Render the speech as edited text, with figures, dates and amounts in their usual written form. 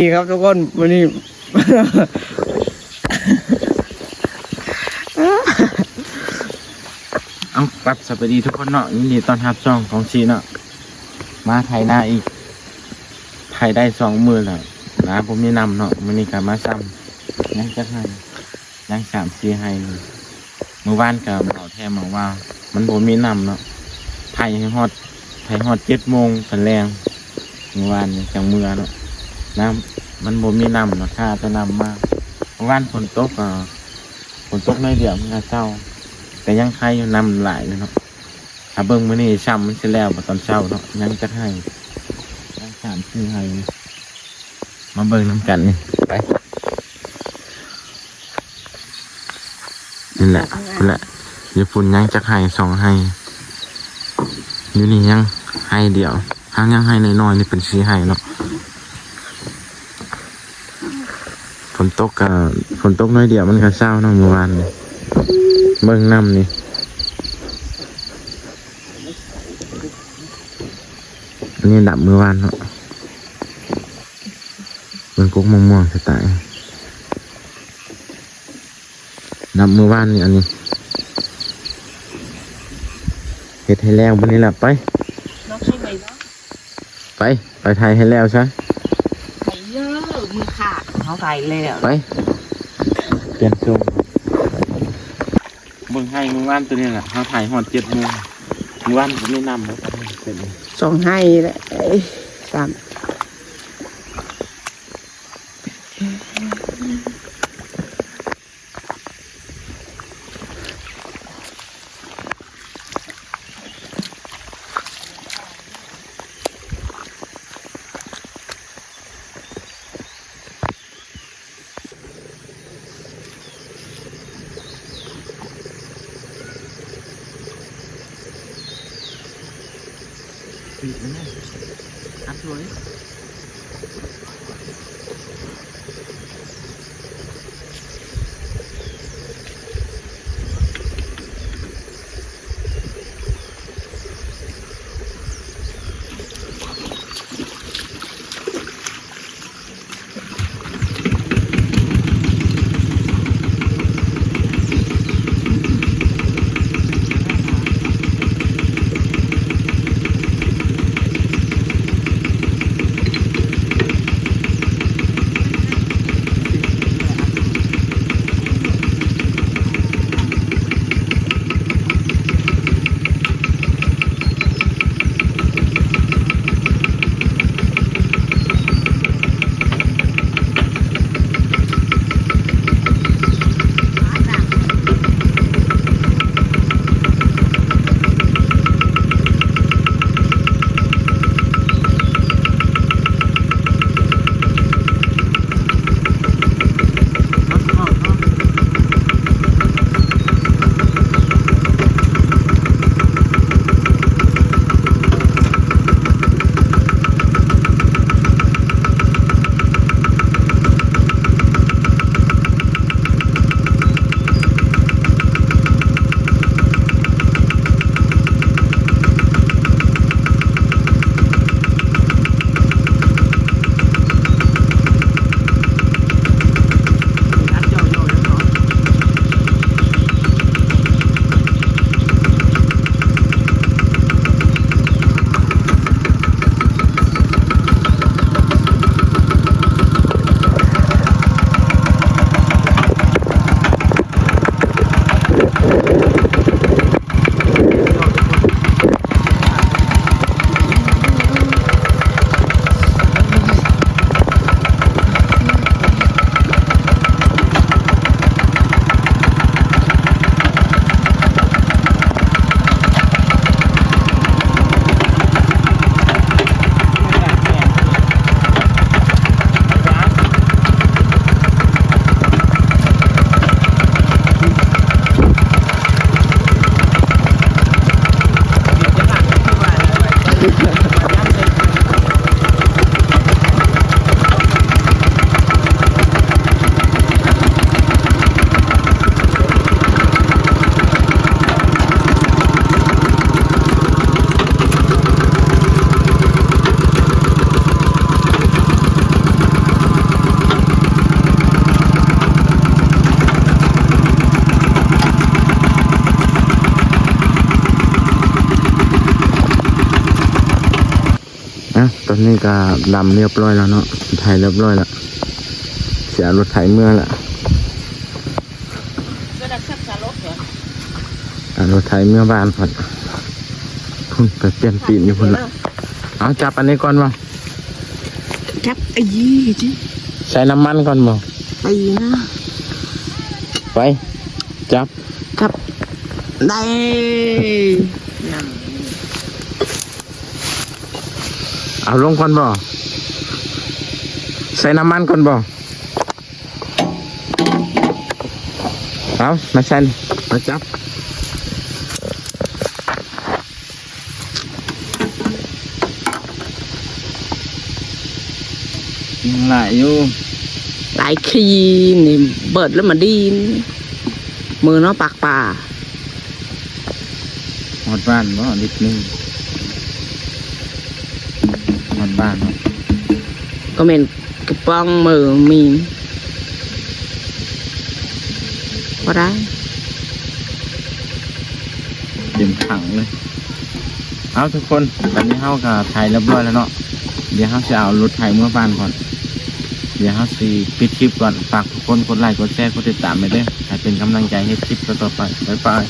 ดีครับทุกคนวันนี้ เอาปรับสวัสดีทุกคนเนาะยินดีต้อนรับช่องของชีเนาะมาไทยหน้าอีกไทยได้2 มือแล้วนะผมมีนำเนาะมันนี่กับมาซ้ำยังจะให้ยัง3-4ให้เมื่อวานกับเบาแทมบอกว่า มันผมมีนำเนาะไทยฮอด7 โมงตอนแรงเมื่อวานจังเมื่อเนาะน้ำมันผมมีนำเนาะถ้าจะนำมาเมื่อวานฝนตกน้อยเดียวมันก็เศร้าแต่ยังใครอยู่นำหลายเลยเนาะถ้าเบิ่งมื้อนี้ช้ำมันสิแล้วตอนเช้าเนาะยังจะให้ยัง3-4ให้มาเบิ่งน้ำกันนี่ไปนี่แหละญี่ปุ่นยังจะให้2ให้อยู่นี่ยังให้เดียวทางยังให้น้อยๆนี่เป็น4ให้เนาะฝนตกน้อยเดียวมันก็เศร้าเนาะเมื่อวานนี่เบิ่งน้ำนี่อันนี้ดับมือวานเนาะมันกุ๊กม่วงๆสไตล์ดับมือวานนี่อันนี้เฮ็ดให้แล้ววันนี้แหละไปไปไทยให้แล้วใช่ไข่เยอะมือขาดเขาใส่เลยอ่ะไปเปลี่ยนทรงเบิ่งให้มือวานตัวนี้แหละเขาถ่ายฮอด7 โมงมือวานผมไม่นำเลยเป็นส่งให้แหละสามปิดแล้วเนี่ยอัดสวย นี้ก็ดำเรียบร้อยแล้วเนาะไถเรียบร้อยแล้วเสียรถไถเมื่อละ ก็ได้ชักสารถเหรอ รถไถเมื่อบ้านก่อนพุ่นไปเปลี่ยนตีนอยู่พุ่นละเอาจับอันนี้ก่อนบ่ จับไอ้ยี่จิ ใส่น้ำมันก่อนบ่ ไปนะ ไปจับ ครับได้นั่ง เอาลงก่อนบ่ใส่น้ำมันก่อนบ่เอามาใส่มาจับยังหลายอยู่ หลายคีนี่เบิดแล้วมาดีนมือเนาะปากป่า หอดบ้านบ่นิดนึงหอดบ้านเนาะ ก็เป็นกระป๋องมือมีพอได้ เต็มถังเลยเอาทุกคนตอนนี้เฮาก็ถ่ายเรียบร้อยแล้วเนาะเดี๋ยวเฮาจะเอารถไถเมื่อบ้านก่อนเดี๋ยวเฮาสิปิดคลิปก่อนฝากทุกคนกดไลค์กดแชร์กดติดตามไปเด้อให้เป็นกำลังใจให้คลิปต่อๆไปบ๊ายบาย